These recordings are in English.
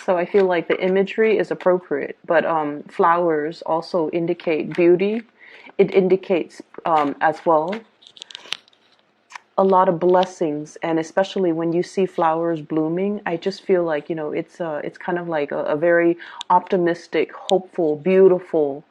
So I feel like the imagery is appropriate, but flowers also indicate beauty. It indicates as well a lot of blessings, and especially when you see flowers blooming, I just feel like, it's kind of like a very optimistic, hopeful, beautiful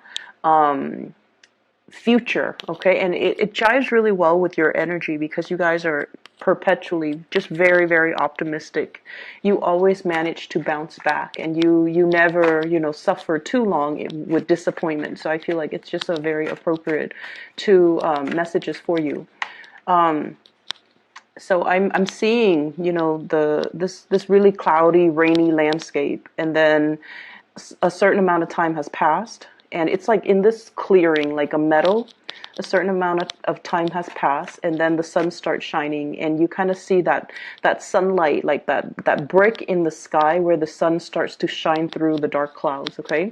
future. Okay, and it jives really well with your energy because you guys are perpetually just very, very optimistic. You always manage to bounce back, and you never, suffer too long with disappointment. So I feel like it's just a very appropriate two messages for you. So I'm seeing, this really cloudy, rainy landscape, and then a certain amount of time has passed, and it's like in this clearing, like a meadow. A certain amount of time has passed, and then the sun starts shining, and you kind of see that sunlight, like that brick in the sky where the sun starts to shine through the dark clouds. Okay,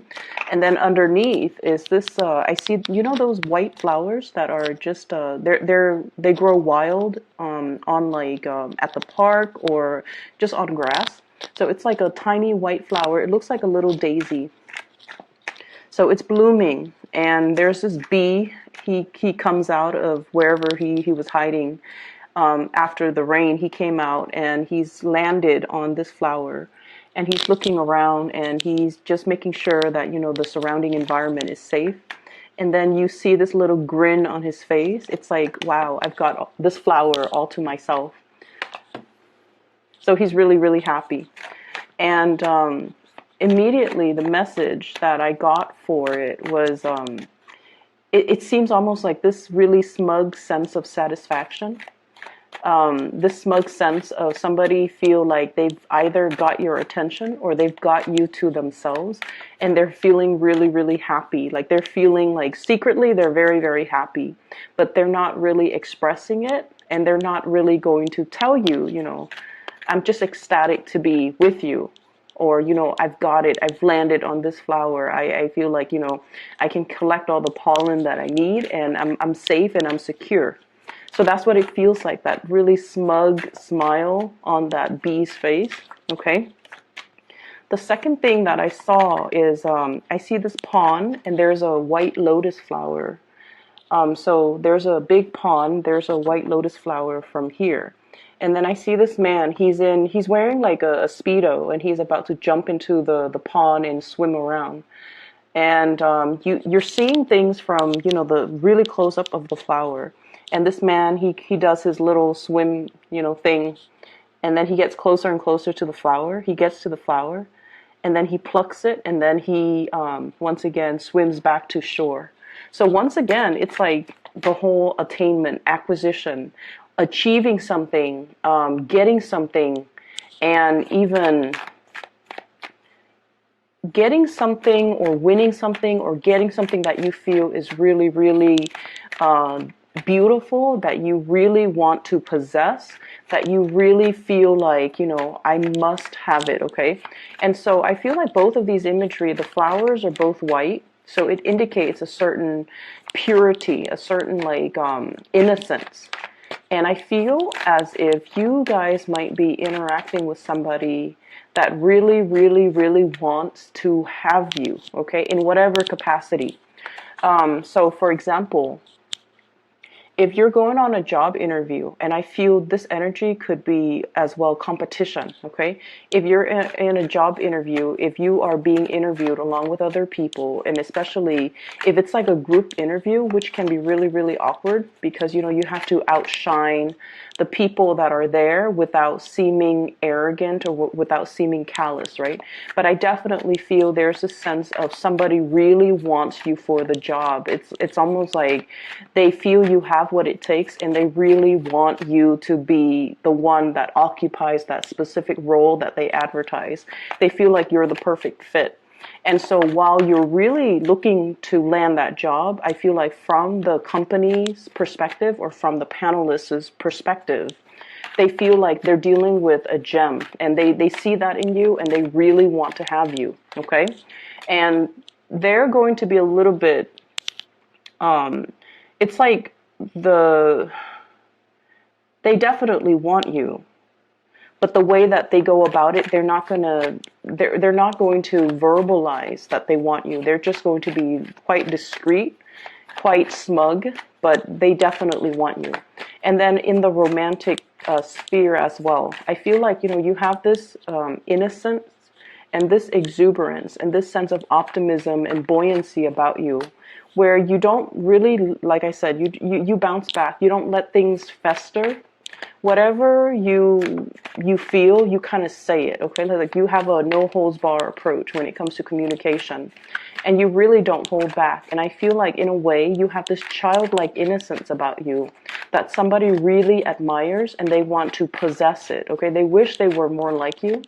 and then underneath is this. I see, those white flowers that are just they grow wild on like at the park or just on grass. So it's like a tiny white flower. It looks like a little daisy. So it's blooming, and there's this bee. He comes out of wherever he was hiding after the rain. He came out and he's landed on this flower, and he's looking around and he's just making sure that the surrounding environment is safe. And then you see this little grin on his face. It's like, wow, I've got this flower all to myself. So he's really, really happy. And immediately the message that I got for it was, it seems almost like this really smug sense of satisfaction. This smug sense of somebody feel like they've either got your attention or they've got you to themselves, and they're feeling really, really happy. Like they're feeling like secretly they're very, very happy, but they're not really expressing it, and they're not really going to tell you, I'm just ecstatic to be with you. Or, I've got it. I've landed on this flower. I feel like, I can collect all the pollen that I need, and I'm safe and I'm secure. So that's what it feels like, that really smug smile on that bee's face. Okay. The second thing that I saw is I see this pond, and there's a white lotus flower. So there's a big pond. There's a white lotus flower from here. And then I see this man, he's wearing like a Speedo, and he's about to jump into the pond and swim around. And you're seeing things from, the really close up of the flower. And this man, he does his little swim, thing. And then he gets closer and closer to the flower. He gets to the flower, and then he plucks it, and then he, once again, swims back to shore. So once again, it's like the whole attainment, acquisition, achieving something, getting something, and even getting something or winning something or getting something that you feel is really, really beautiful, that you really want to possess, that you really feel like, I must have it, okay? And so I feel like both of these imagery, the flowers are both white, so it indicates a certain purity, a certain like innocence. And I feel as if you guys might be interacting with somebody that really, really, really wants to have you, okay, in whatever capacity. So, for example, if you're going on a job interview, and I feel this energy could be as well competition, okay? If you're in a job interview, if you are being interviewed along with other people, and especially if it's like a group interview, which can be really, really awkward because, you have to outshine the people that are there without seeming arrogant or without seeming callous, right? But I definitely feel there's a sense of somebody really wants you for the job. It's almost like they feel you have what it takes, and they really want you to be the one that occupies that specific role that they advertise. They feel like you're the perfect fit. And so while you're really looking to land that job, I feel like from the company's perspective or from the panelists' perspective, they feel like they're dealing with a gem, and they see that in you, and they really want to have you, okay? And they're going to be a little bit, it's like they definitely want you, but the way that they go about it, they're not going to verbalize that they want you. They're just going to be quite discreet, quite smug, but they definitely want you. And then in the romantic sphere as well, I feel like, you have this innocence and this exuberance and this sense of optimism and buoyancy about you, where you don't really, like I said, you bounce back. You don't let things fester. Whatever you feel, you kind of say it, okay? Like you have a no holds bar approach when it comes to communication, and you really don't hold back. And I feel like in a way you have this childlike innocence about you that somebody really admires, and they want to possess it, okay? They wish they were more like you,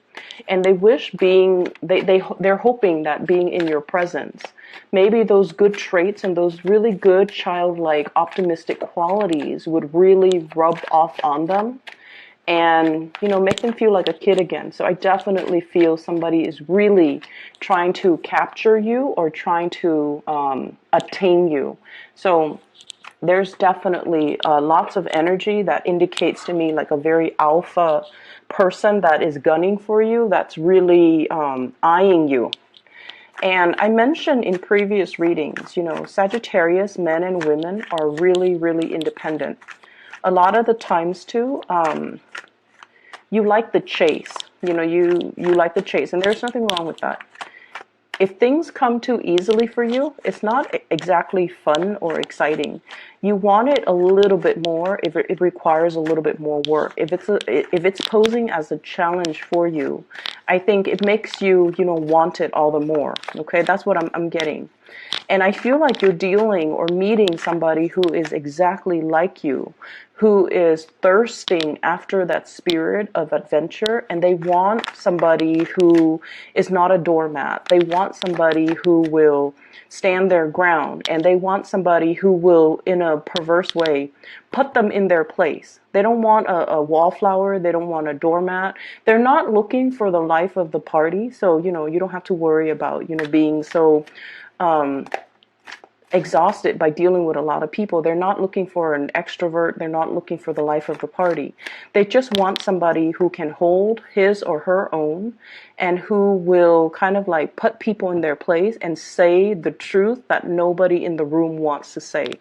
and they wish they're hoping that being in your presence, maybe those good traits and those really good childlike optimistic qualities would really rub off on them, and make them feel like a kid again. So I definitely feel somebody is really trying to capture you or trying to attain you. So there's definitely lots of energy that indicates to me like a very alpha person that is gunning for you, that's really eyeing you. And I mentioned in previous readings, Sagittarius men and women are really, really independent. A lot of the times too, you like the chase. You like the chase, and there's nothing wrong with that. If things come too easily for you, it's not exactly fun or exciting. You want it a little bit more if it requires a little bit more work. If it's posing as a challenge for you, I think it makes you, want it all the more. Okay, that's what I'm getting. And I feel like you're dealing or meeting somebody who is exactly like you, who is thirsting after that spirit of adventure, and they want somebody who is not a doormat. They want somebody who will stand their ground, and they want somebody who will, in a perverse way, put them in their place. They don't want a wallflower. They don't want a doormat. They're not looking for the life of the party. So, you don't have to worry about, being so exhausted by dealing with a lot of people. They're not looking for an extrovert. They're not looking for the life of the party. They just want somebody who can hold his or her own, and who will kind of like put people in their place and say the truth that nobody in the room wants to say.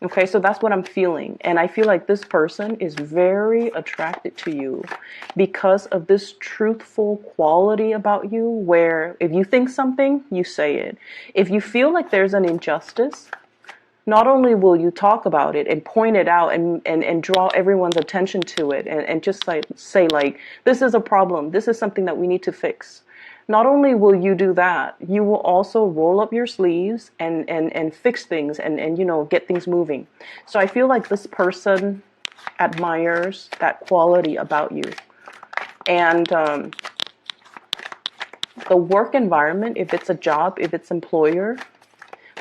Okay, so that's what I'm feeling. And I feel like this person is very attracted to you because of this truthful quality about you, where if you think something, you say it. If you feel like there's an injustice, not only will you talk about it and point it out and draw everyone's attention to it, and just like say like, this is a problem, this is something that we need to fix. Not only will you do that, you will also roll up your sleeves and fix things and get things moving. So I feel like this person admires that quality about you. And the work environment, if it's a job, if it's employer,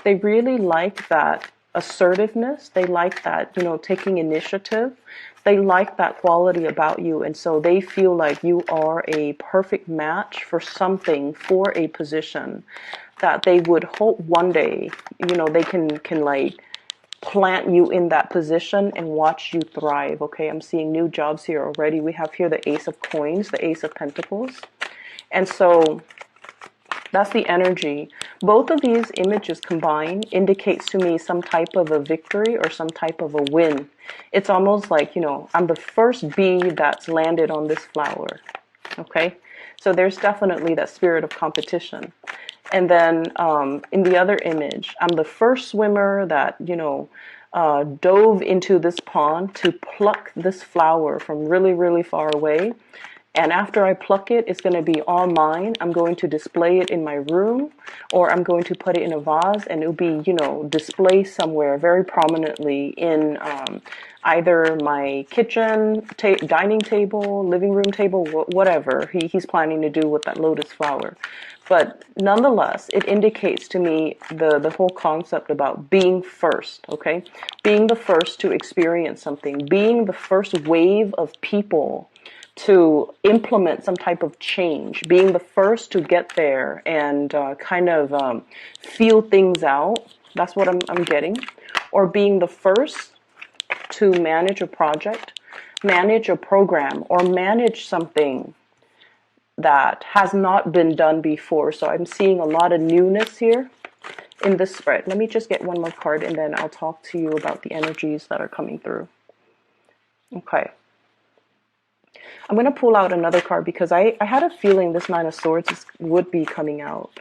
they really like that assertiveness. They like that, taking initiative. They like that quality about you. And so they feel like you are a perfect match for something, for a position that they would hope one day, they can like plant you in that position and watch you thrive. Okay, I'm seeing new jobs here already. We have here the Ace of Coins, the Ace of Pentacles. And so that's the energy. Both of these images combined indicates to me some type of a victory or some type of a win. It's almost like, I'm the first bee that's landed on this flower. Okay? So there's definitely that spirit of competition. And then in the other image, I'm the first swimmer that, dove into this pond to pluck this flower from really, really far away. And after I pluck it, it's going to be all mine. I'm going to display it in my room, or I'm going to put it in a vase, and it'll be, displayed somewhere very prominently in either my kitchen, dining table, living room table, whatever he's planning to do with that lotus flower. But nonetheless, it indicates to me the whole concept about being first, okay? Being the first to experience something, being the first wave of people to implement some type of change, being the first to get there and feel things out. That's what I'm getting. Or being the first to manage a project. manage a program or manage something that has not been done before. So I'm seeing a lot of newness here in this spread. Let me just get one more card and then I'll talk to you about the energies that are coming through. Okay. I'm going to pull out another card because I had a feeling this Nine of Swords would be coming out.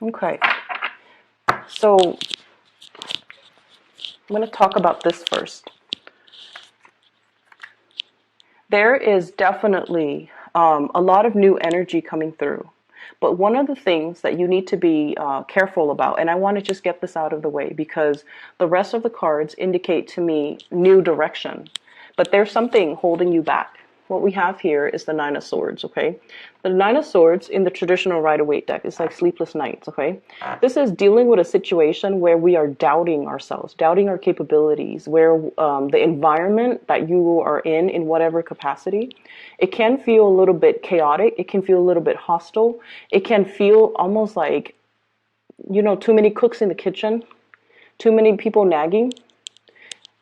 Okay. So I'm going to talk about this first. There is definitely a lot of new energy coming through. But one of the things that you need to be careful about, and I want to just get this out of the way because the rest of the cards indicate to me new direction. But there's something holding you back. What we have here is the Nine of Swords, okay? The Nine of Swords in the traditional Rider-Waite deck is like sleepless nights, okay? This is dealing with a situation where we are doubting ourselves, doubting our capabilities, where the environment that you are in whatever capacity, it can feel a little bit chaotic. It can feel a little bit hostile. It can feel almost like, you know, too many cooks in the kitchen, too many people nagging.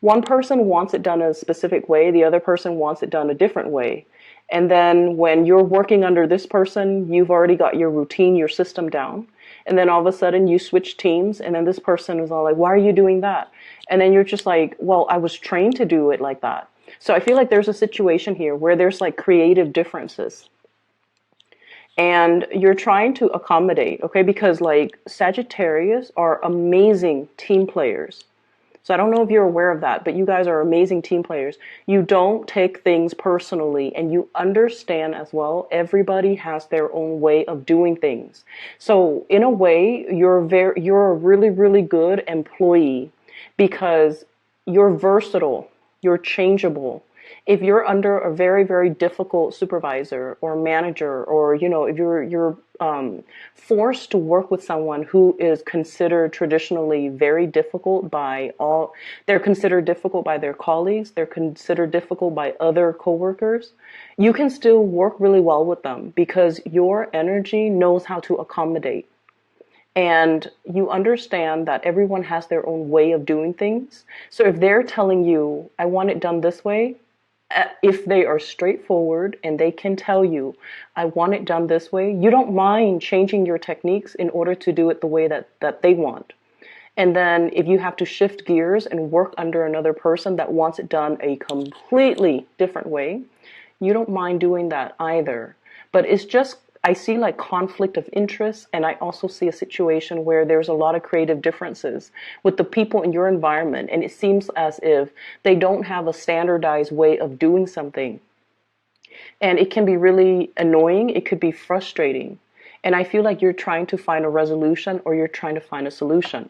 One person wants it done a specific way, the other person wants it done a different way. And then when you're working under this person, you've already got your routine, your system down. And then all of a sudden you switch teams and then this person is all like, why are you doing that? And then you're just like, well, I was trained to do it like that. So I feel like there's a situation here where there's like creative differences. And you're trying to accommodate, okay? Because like Sagittarius are amazing team players. So I don't know if you're aware of that, but you guys are amazing team players. You don't take things personally and you understand as well, everybody has their own way of doing things. So in a way, you're a really, really good employee because you're versatile, you're changeable. If you're under a very, very difficult supervisor or manager, or, you know, if you're forced to work with someone who is considered traditionally very difficult by all, they're considered difficult by their colleagues, they're considered difficult by other coworkers, you can still work really well with them because your energy knows how to accommodate. And you understand that everyone has their own way of doing things. So if they're telling you, I want it done this way, if they are straightforward and they can tell you, I want it done this way, you don't mind changing your techniques in order to do it the way that they want. And then if you have to shift gears and work under another person that wants it done a completely different way, you don't mind doing that either. But it's just, I see like conflict of interest, and I also see a situation where there's a lot of creative differences with the people in your environment, and it seems as if they don't have a standardized way of doing something. And it can be really annoying, it could be frustrating. And I feel like you're trying to find a resolution or you're trying to find a solution.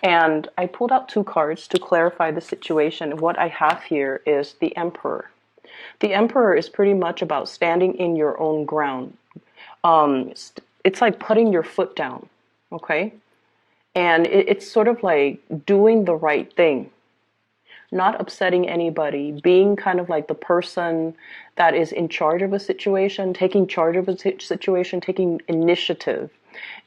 And I pulled out two cards to clarify the situation. What I have here is the Emperor. The Emperor is pretty much about standing in your own ground. It's like putting your foot down, okay? And it's sort of like doing the right thing, not upsetting anybody, being kind of like the person that is in charge of a situation, taking charge of a situation, taking initiative.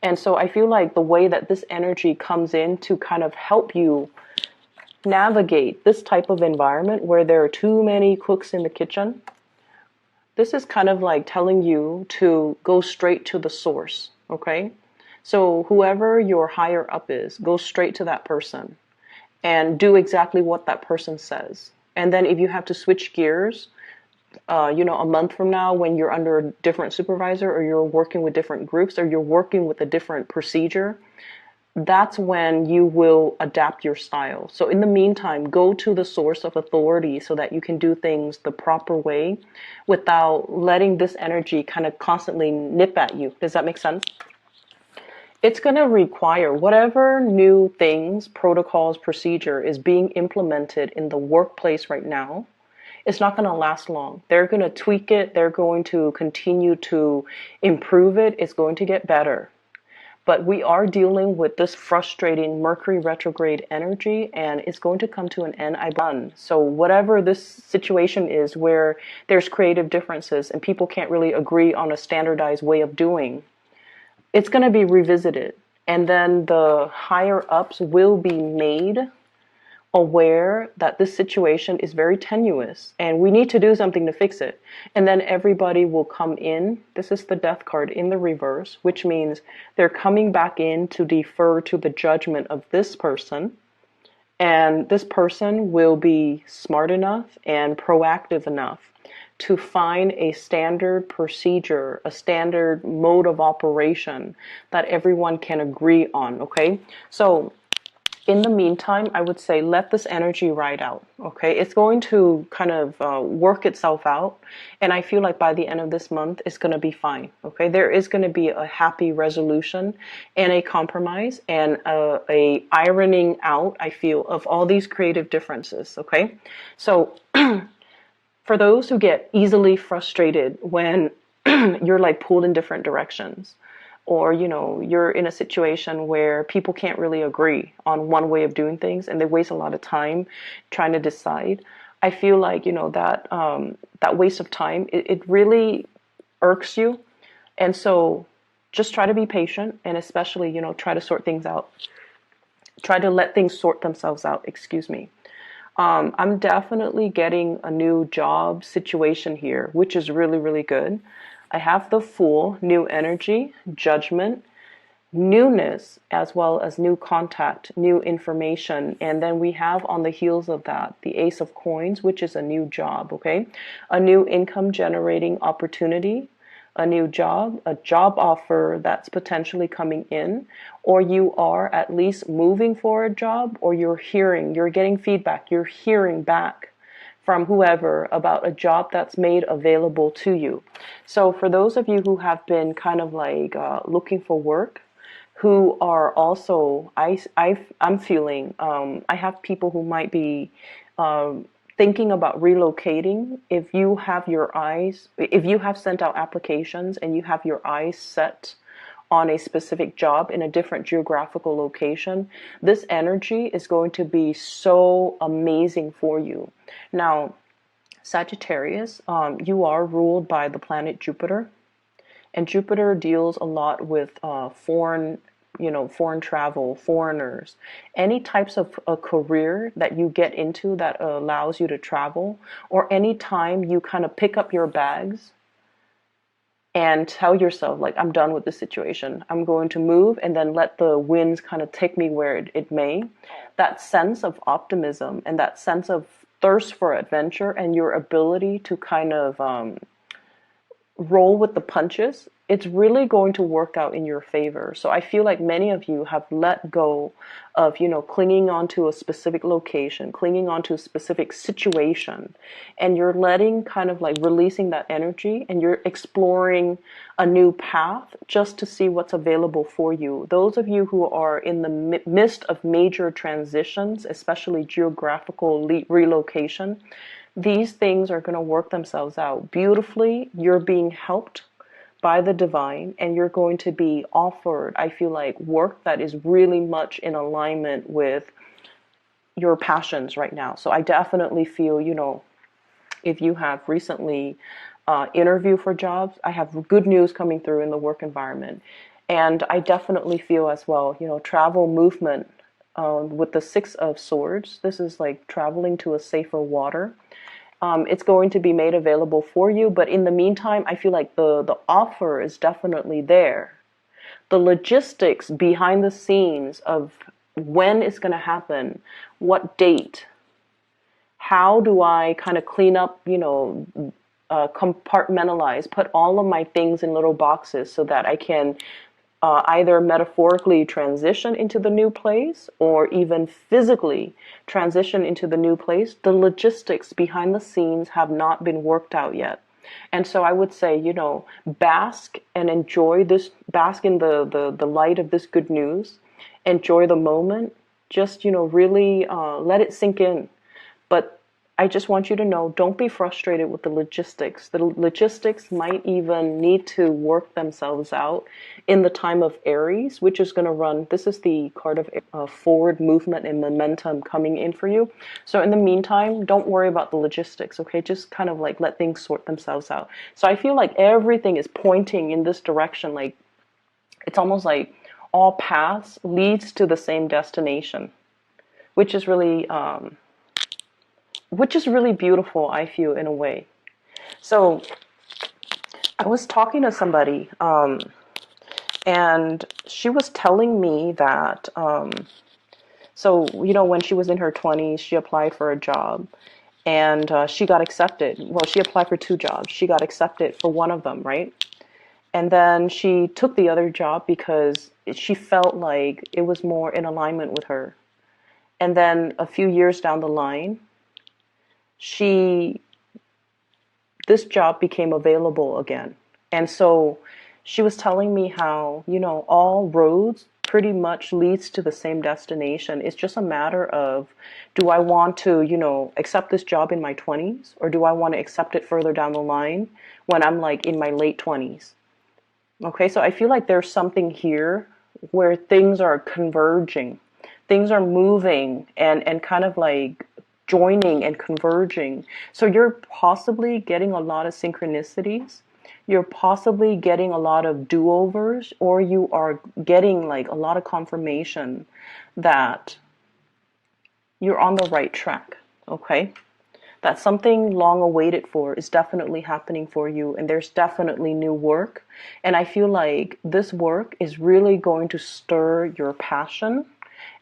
And so I feel like the way that this energy comes in to kind of help you navigate this type of environment where there are too many cooks in the kitchen, this is kind of like telling you to go straight to the source, okay? So whoever your higher up is, go straight to that person and do exactly what that person says. And then if you have to switch gears, you know, a month from now when you're under a different supervisor or you're working with different groups or you're working with a different procedure, that's when you will adapt your style. So in the meantime, go to the source of authority so that you can do things the proper way without letting this energy kind of constantly nip at you. Does that make sense? It's going to require whatever new things, protocols, procedure is being implemented in the workplace right now. It's not going to last long. They're going to tweak it. They're going to continue to improve it. It's going to get better. But we are dealing with this frustrating Mercury retrograde energy, and it's going to come to an end. So whatever this situation is where there's creative differences and people can't really agree on a standardized way of doing, it's going to be revisited. And then the higher ups will be made aware that this situation is very tenuous and we need to do something to fix it. And then everybody will come in. This is the death card in the reverse, which means they're coming back in to defer to the judgment of this person. And this person will be smart enough and proactive enough to find a standard procedure, a standard mode of operation that everyone can agree on, okay? So in the meantime, I would say let this energy ride out, okay? It's going to kind of work itself out, and I feel like by the end of this month, it's going to be fine, okay? There is going to be a happy resolution and a compromise and a ironing out, I feel, of all these creative differences, okay? So for those who get easily frustrated when you're like pulled in different directions, or you're in a situation where people can't really agree on one way of doing things and they waste a lot of time trying to decide, I feel like that waste of time, it really irks you. And so just try to be patient, and especially try to sort things out, try to let things sort themselves out, excuse me. I'm definitely getting a new job situation here, which is really, really good. I have the Fool, new energy, judgment, newness, as well as new contact, new information. And then we have on the heels of that, the Ace of Coins, which is a new job, okay? A new income generating opportunity, a new job, a job offer that's potentially coming in, or you are at least moving for a job, or you're getting feedback, you're hearing back from whoever about a job that's made available to you. So for those of you who have been kind of like looking for work, who are also, I'm feeling, I have people who might be thinking about relocating. If you have sent out applications and you have your eyes set on a specific job in a different geographical location, this energy is going to be so amazing for you. Now, Sagittarius, you are ruled by the planet Jupiter, and Jupiter deals a lot with foreign travel, foreigners, any types of a career that you get into that allows you to travel, or any time you kind of pick up your bags and tell yourself, like, I'm done with this situation. I'm going to move and then let the winds kind of take me where it may. That sense of optimism and that sense of thirst for adventure and your ability to kind of roll with the punches, it's really going to work out in your favor. So I feel like many of you have let go of, clinging onto a specific location, clinging onto a specific situation, and you're letting kind of like releasing that energy, and you're exploring a new path just to see what's available for you. Those of you who are in the midst of major transitions, especially geographical relocation, these things are going to work themselves out beautifully. You're being helped by the divine, and you're going to be offered, I feel like, work that is really much in alignment with your passions right now. So I definitely feel, if you have recently interviewed for jobs, I have good news coming through in the work environment. And I definitely feel as well, travel, movement, with the Six of Swords. This is like traveling to a safer water. It's going to be made available for you, but in the meantime, I feel like the offer is definitely there. The logistics behind the scenes of when it's going to happen, what date, how do I kind of clean up, compartmentalize, put all of my things in little boxes so that I can either metaphorically transition into the new place or even physically transition into the new place. The logistics behind the scenes have not been worked out yet. And so I would say, bask and enjoy this, bask in the light of this good news, enjoy the moment, just, really let it sink in. But I just want you to know, don't be frustrated with the logistics. The logistics might even need to work themselves out in the time of Aries, which is going to run. This is the card of forward movement and momentum coming in for you. So in the meantime, don't worry about the logistics, okay? Just kind of like let things sort themselves out. So I feel like everything is pointing in this direction. Like it's almost like all paths leads to the same destination, which is really beautiful, I feel, in a way. So I was talking to somebody, and she was telling me that, so, when she was in her 20s, she applied for a job, and she got accepted. Well, she applied for 2 jobs. She got accepted for one of them, right? And then she took the other job because she felt like it was more in alignment with her. And then a few years down the line, this job became available again. And so she was telling me how, all roads pretty much leads to the same destination. It's just a matter of, do I want to, accept this job in my 20s, or do I want to accept it further down the line when I'm like in my late 20s? Okay, so I feel like there's something here where things are converging. Things are moving and kind of like joining and converging. So you're possibly getting a lot of synchronicities. You're possibly getting a lot of do-overs, or you are getting like a lot of confirmation that you're on the right track. Okay? That something long awaited for is definitely happening for you, and there's definitely new work. And I feel like this work is really going to stir your passion,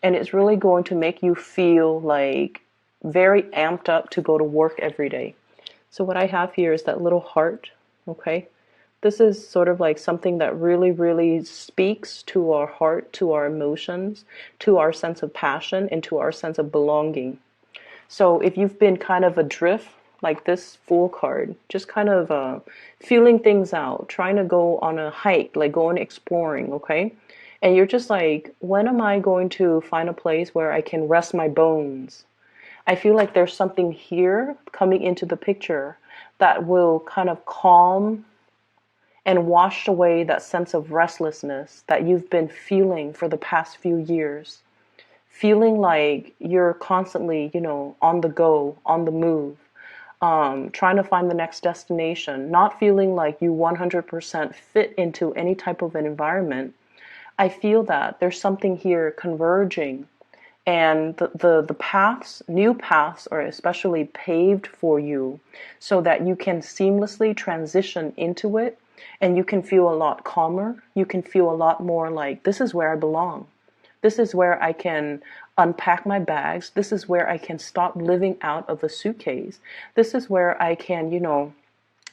and it's really going to make you feel like very amped up to go to work every day. So what I have here is that little heart. Okay, this is sort of like something that really, really speaks to our heart, to our emotions, to our sense of passion, and to our sense of belonging. So if you've been kind of adrift, like this Fool card, just kind of feeling things out, trying to go on a hike, like going exploring, okay? And you're just like, when am I going to find a place where I can rest my bones? I feel like there's something here coming into the picture that will kind of calm and wash away that sense of restlessness that you've been feeling for the past few years. Feeling like you're constantly, on the go, on the move, trying to find the next destination, not feeling like you 100% fit into any type of an environment. I feel that there's something here converging, and the paths, new paths, are especially paved for you so that you can seamlessly transition into it, and you can feel a lot calmer. You can feel a lot more like, this is where I belong. This is where I can unpack my bags. This is where I can stop living out of a suitcase. This is where I can,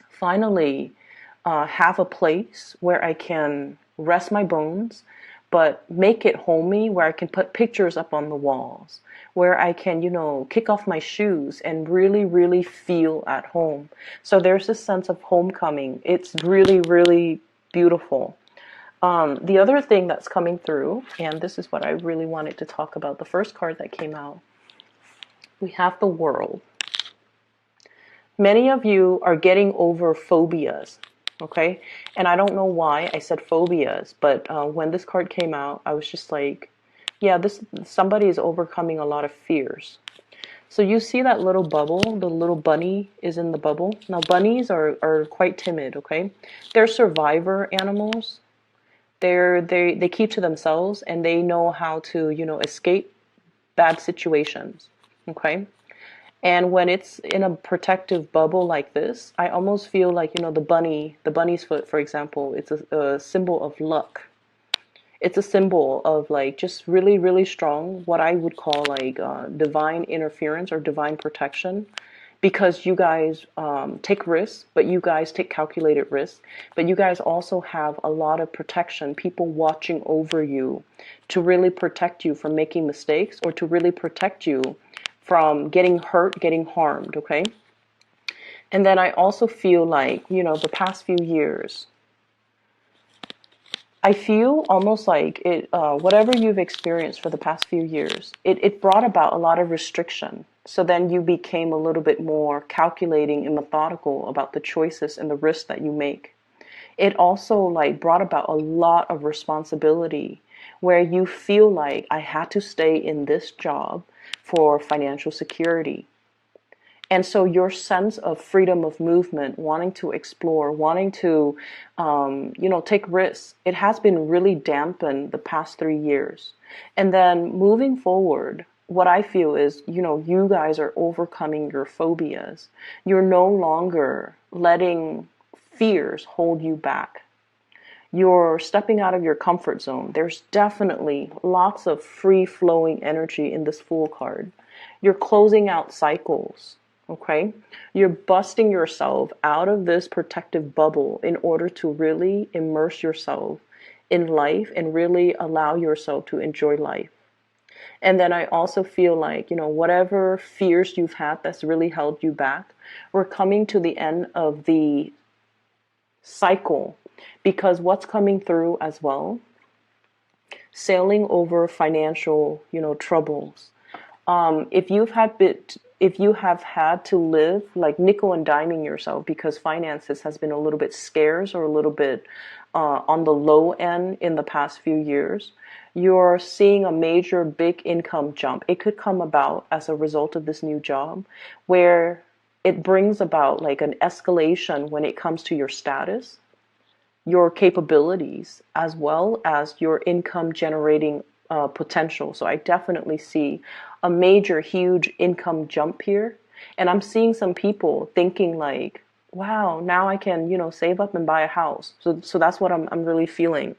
finally have a place where I can rest my bones, but make it homey, where I can put pictures up on the walls, where I can, kick off my shoes and really, really feel at home. So there's this sense of homecoming. It's really, really beautiful. The other thing that's coming through, and this is what I really wanted to talk about, the first card that came out, we have the World. Many of you are getting over phobias, okay? And I don't know why I said phobias, but when this card came out, I was just like, yeah, somebody is overcoming a lot of fears. So you see that little bubble, the little bunny is in the bubble. Now bunnies are quite timid, okay? They're survivor animals. They keep to themselves, and they know how to, escape bad situations. Okay? And when it's in a protective bubble like this, I almost feel like, the bunny's foot, for example, it's a symbol of luck. It's a symbol of like just really, really strong, what I would call like divine interference or divine protection. Because you guys take risks, but you guys take calculated risks, but you guys also have a lot of protection, people watching over you to really protect you from making mistakes, or to really protect you from getting hurt, getting harmed, okay? And then I also feel like, the past few years, I feel almost like it, whatever you've experienced for the past few years, it brought about a lot of restriction. So then you became a little bit more calculating and methodical about the choices and the risks that you make. It also like brought about a lot of responsibility, where you feel like, I had to stay in this job for financial security. And so your sense of freedom of movement, wanting to explore, wanting to, take risks, it has been really dampened the past 3 years. And then moving forward, what I feel is, you guys are overcoming your phobias. You're no longer letting fears hold you back. You're stepping out of your comfort zone. There's definitely lots of free flowing energy in this Fool card. You're closing out cycles, okay? You're busting yourself out of this protective bubble in order to really immerse yourself in life and really allow yourself to enjoy life. And then I also feel like, whatever fears you've had that's really held you back, we're coming to the end of the cycle, because what's coming through as well, sailing over financial, troubles. If you have had to live like nickel and diming yourself because finances has been a little bit scarce or a little bit on the low end in the past few years, you're seeing a major big income jump. It could come about as a result of this new job, where it brings about like an escalation when it comes to your status, your capabilities, as well as your income generating potential. So I definitely see a major, huge income jump here. And I'm seeing some people thinking like, wow, now I can, save up and buy a house. So that's what I'm really feeling.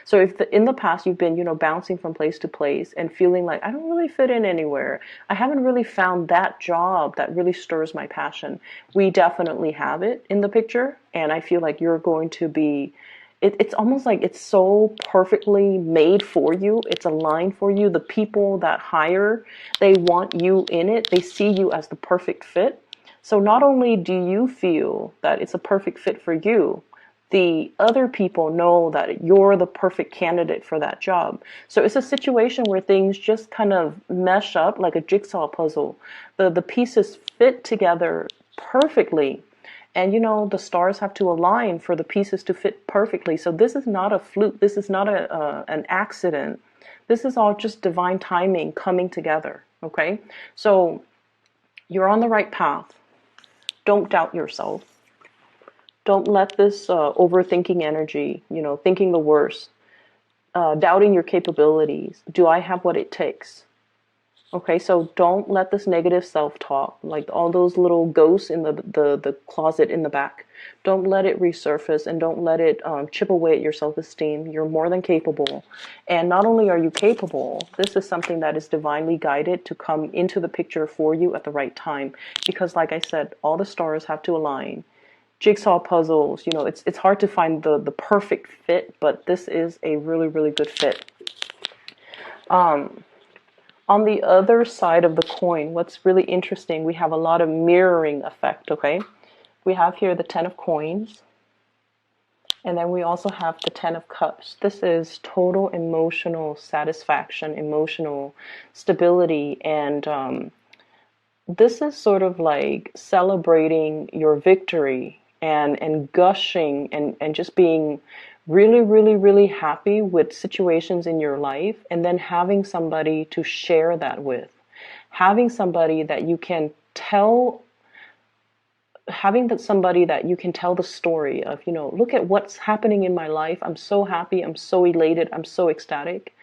So if in the past you've been, bouncing from place to place and feeling like I don't really fit in anywhere, I haven't really found that job that really stirs my passion, we definitely have it in the picture. And I feel like you're going to be, it's almost like it's so perfectly made for you. It's aligned for you. The people that hire, they want you in it. They see you as the perfect fit. So not only do you feel that it's a perfect fit for you, the other people know that you're the perfect candidate for that job. So it's a situation where things just kind of mesh up like a jigsaw puzzle. The pieces fit together perfectly. And the stars have to align for the pieces to fit perfectly. So this is not a fluke. This is not an accident. This is all just divine timing coming together. Okay? So you're on the right path. Don't doubt yourself. Don't let this overthinking energy, thinking the worst, doubting your capabilities. Do I have what it takes? Okay, so don't let this negative self-talk, like all those little ghosts in the closet in the back, don't let it resurface, and don't let it chip away at your self-esteem. You're more than capable. And not only are you capable, this is something that is divinely guided to come into the picture for you at the right time. Because like I said, all the stars have to align. Jigsaw puzzles, it's hard to find the perfect fit, but this is a really, really good fit. On the other side of the coin, what's really interesting, we have a lot of mirroring effect, okay? We have here the 10 of coins, and then we also have the 10 of cups. This is total emotional satisfaction, emotional stability, and this is sort of like celebrating your victory and gushing and just being really, really, really happy with situations in your life, and then having somebody to share that with, having somebody that you can tell, somebody that you can tell the story of, look at what's happening in my life. I'm so happy. I'm so elated. I'm so ecstatic.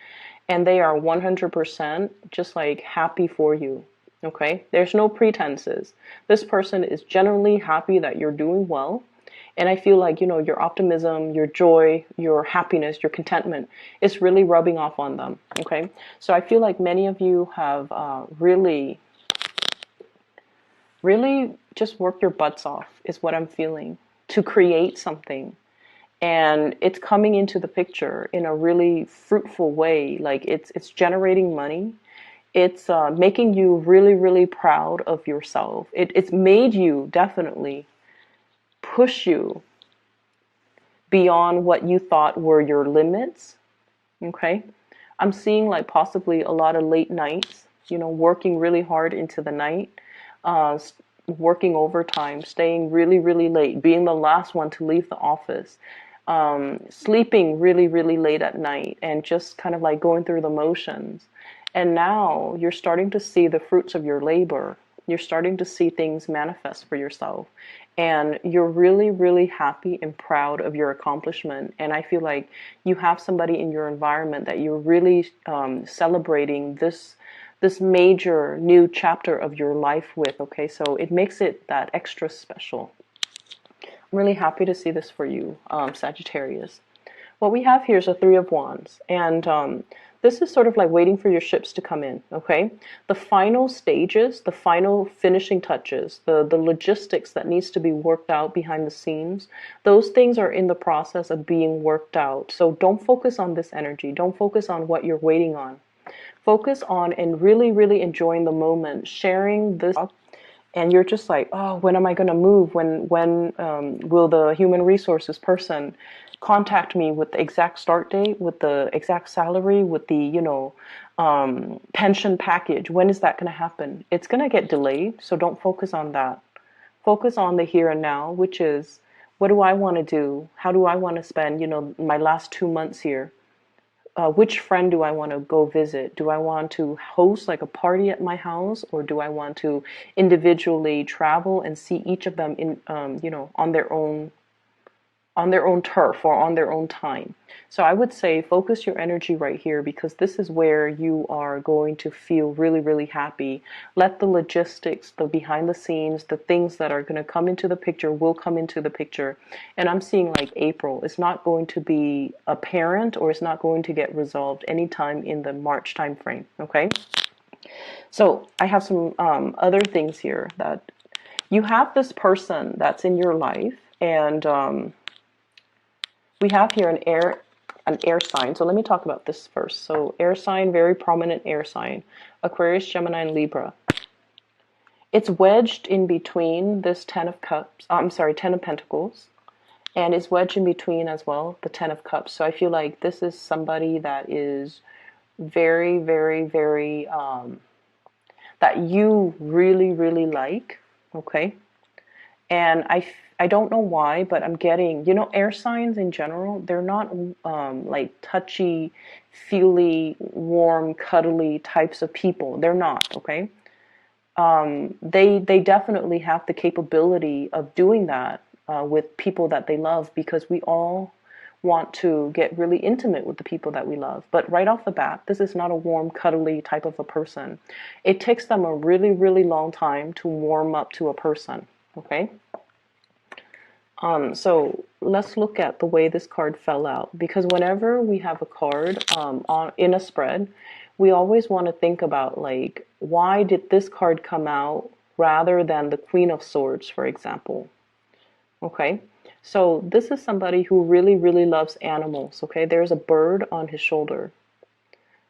And they are 100% just like happy for you. Okay. There's no pretenses. This person is genuinely happy that you're doing well. And I feel like, your optimism, your joy, your happiness, your contentment is really rubbing off on them. Okay. So I feel like many of you have really just worked your butts off, is what I'm feeling, to create something. And it's coming into the picture in a really fruitful way. Like it's generating money. It's making you really, really proud of yourself. It's made you definitely push you beyond what you thought were your limits. Okay. I'm seeing like possibly a lot of late nights, working really hard into the night, working overtime, staying really, really late, being the last one to leave the office, sleeping really, really late at night, and just kind of like going through the motions. And now you're starting to see the fruits of your labor. You're starting to see things manifest for yourself. And you're really, really happy and proud of your accomplishment. And I feel like you have somebody in your environment that you're really celebrating this this major new chapter of your life with, okay? So it makes it that extra special. I'm really happy to see this for you, Sagittarius. What we have here is a Three of Wands, and this is sort of like waiting for your ships to come in, okay? The final stages, the final finishing touches, the logistics that needs to be worked out behind the scenes, those things are in the process of being worked out. So don't focus on this energy. Don't focus on what you're waiting on. Focus on and really, really enjoying the moment, sharing this. And you're just like, oh, when am I going to move? When will the human resources person contact me with the exact start date, with the exact salary, with the, pension package? When is that going to happen? It's going to get delayed, so don't focus on that. Focus on the here and now, which is, what do I want to do? How do I want to spend, my last 2 months here? Which friend do I want to go visit? Do I want to host like a party at my house, or do I want to individually travel and see each of them in, on their own turf or on their own time? So I would say focus your energy right here, because this is where you are going to feel really, really happy. Let the logistics, the behind the scenes, the things that are going to come into the picture will come into the picture. And I'm seeing like April. It's not going to be apparent, or it's not going to get resolved anytime in the March time frame. Okay. So I have some other things here, that you have this person that's in your life, and we have here an air sign. So let me talk about this first. So air sign, very prominent air sign, Aquarius, Gemini, and Libra. It's wedged in between this 10 of cups, 10 of pentacles, and it's wedged in between as well, the 10 of cups. So I feel like this is somebody that is very, very, very, that you really, really like, okay? And I don't know why, but I'm getting, air signs in general, they're not like touchy, feely, warm, cuddly types of people. They're not, okay? They definitely have the capability of doing that with people that they love, because we all want to get really intimate with the people that we love. But right off the bat, this is not a warm, cuddly type of a person. It takes them a really, really long time to warm up to a person, okay? So let's look at the way this card fell out, because whenever we have a card in a spread, we always want to think about, like, why did this card come out rather than the Queen of Swords, for example? Okay, so this is somebody who really, really loves animals. Okay, there's a bird on his shoulder.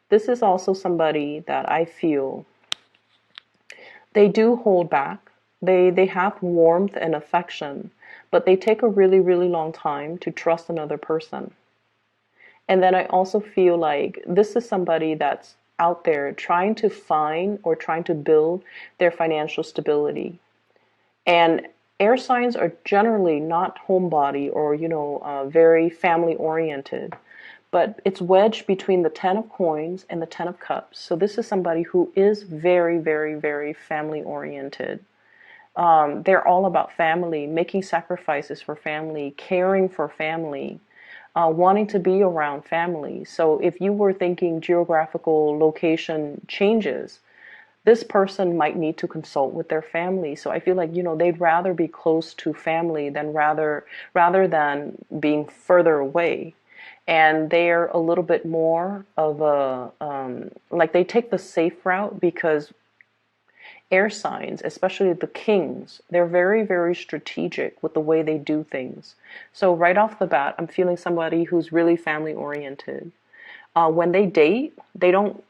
This is also somebody that I feel they do hold back. They have warmth and affection, but they take a really, really long time to trust another person. And then I also feel like this is somebody that's out there trying to find or trying to build their financial stability. And air signs are generally not homebody or, very family oriented, but it's wedged between the 10 of coins and the 10 of cups. So this is somebody who is very, very, very family oriented. They're all about family, making sacrifices for family, caring for family, wanting to be around family. So if you were thinking geographical location changes, this person might need to consult with their family. So I feel like, they'd rather be close to family than rather than being further away. And they're a little bit more of a, like they take the safe route, because air signs, especially the kings, they're very, very strategic with the way they do things. So right off the bat, I'm feeling somebody who's really family oriented. When they date, they don't,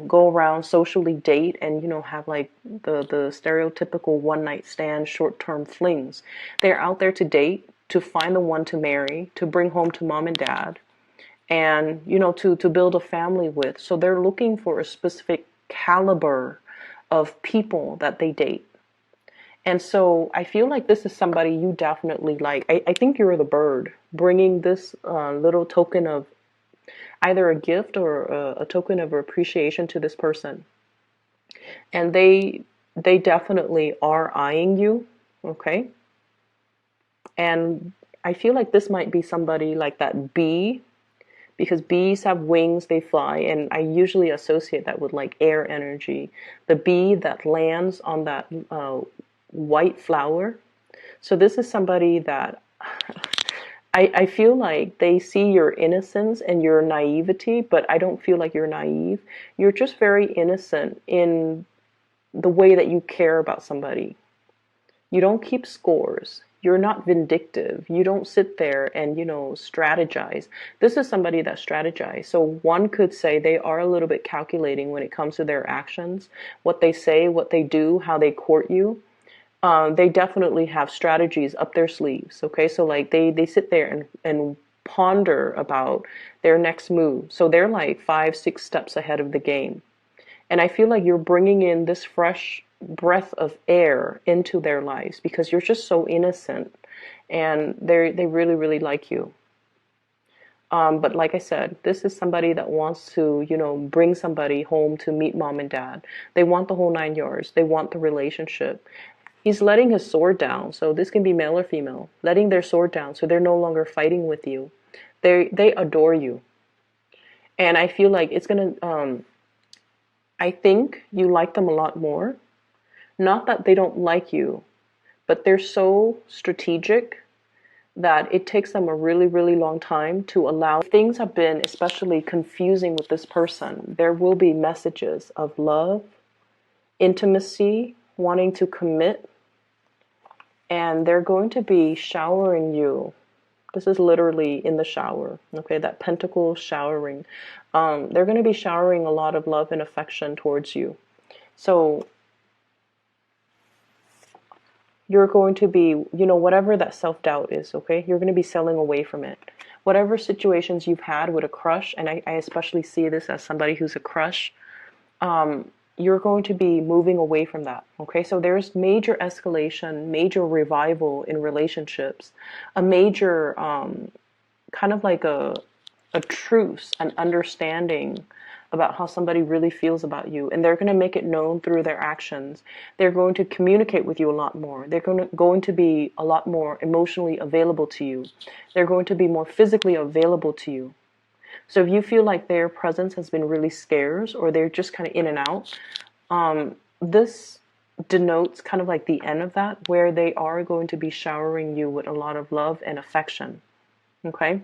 go around socially date and, have like the stereotypical one night stand, short term flings. They're out there to date, to find the one to marry, to bring home to mom and dad, and, to build a family with. So they're looking for a specific caliber of people that they date. And so I feel like this is somebody you definitely like. I think you're the bird bringing this little token of either a gift or a token of appreciation to this person. And they definitely are eyeing you, okay? And I feel like this might be somebody like that bee, because bees have wings, they fly, and I usually associate that with like air energy. The bee that lands on that white flower. So this is somebody that I feel like they see your innocence and your naivety, but I don't feel like you're naive. You're just very innocent in the way that you care about somebody. You don't keep scores. You're not vindictive. You don't sit there and, strategize. This is somebody that strategizes. So one could say they are a little bit calculating when it comes to their actions, what they say, what they do, how they court you. They definitely have strategies up their sleeves. Okay, so like they sit there and ponder about their next move. So they're like 5, 6 steps ahead of the game. And I feel like you're bringing in this fresh breath of air into their lives because you're just so innocent, and they really, really like you. But like I said, this is somebody that wants to, bring somebody home to meet mom and dad. They want the whole 9 yards. They want the relationship. He's letting his sword down. So this can be male or female, letting their sword down. So they're no longer fighting with you. They adore you. And I feel like it's going to, I think you like them a lot more. Not that they don't like you, but they're so strategic that it takes them a really, really long time to allow. If things have been especially confusing with this person, there will be messages of love, intimacy, wanting to commit, and they're going to be showering you. This is literally in the shower, okay, that pentacle showering. They're going to be showering a lot of love and affection towards you. So you're going to be, whatever that self-doubt is, okay, you're going to be selling away from it. Whatever situations you've had with a crush, and I especially see this as somebody who's a crush, you're going to be moving away from that, okay? So there's major escalation, major revival in relationships, a major kind of like a truce, an understanding about how somebody really feels about you, and they're going to make it known through their actions. They're going to communicate with you a lot more. They're going to be a lot more emotionally available to you. They're going to be more physically available to you. So if you feel like their presence has been really scarce, or they're just kind of in and out, this denotes kind of like the end of that, where they are going to be showering you with a lot of love and affection. Okay?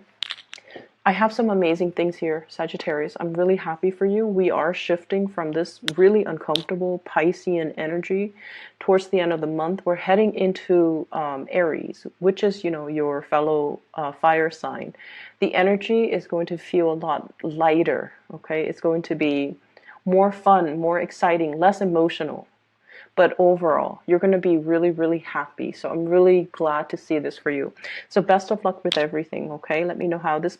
I have some amazing things here, Sagittarius. I'm really happy for you. We are shifting from this really uncomfortable Piscean energy towards the end of the month. We're heading into Aries, which is, your fellow fire sign. The energy is going to feel a lot lighter, okay? It's going to be more fun, more exciting, less emotional. But overall, you're going to be really, really happy. So I'm really glad to see this for you. So best of luck with everything, okay? Let me know how this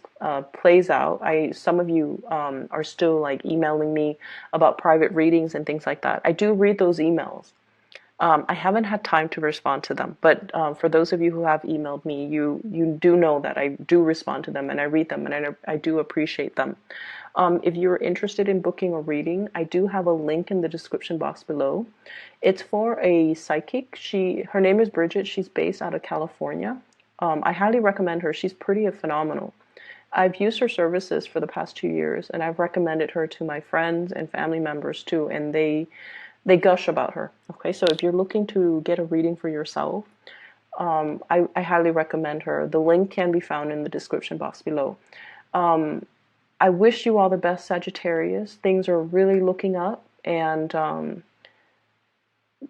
plays out. Some of you are still like emailing me about private readings and things like that. I do read those emails. I haven't had time to respond to them, but for those of you who have emailed me, you do know that I do respond to them and I read them, and I do appreciate them. If you're interested in booking a reading, I do have a link in the description box below. It's for a psychic. Her name is Bridget. She's based out of California. I highly recommend her. She's pretty phenomenal. I've used her services for the past 2 years, and I've recommended her to my friends and family members too, and they gush about her. Okay, so if you're looking to get a reading for yourself, I highly recommend her. The link can be found in the description box below. I wish you all the best, Sagittarius. Things are really looking up, and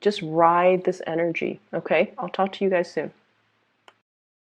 just ride this energy. Okay, I'll talk to you guys soon.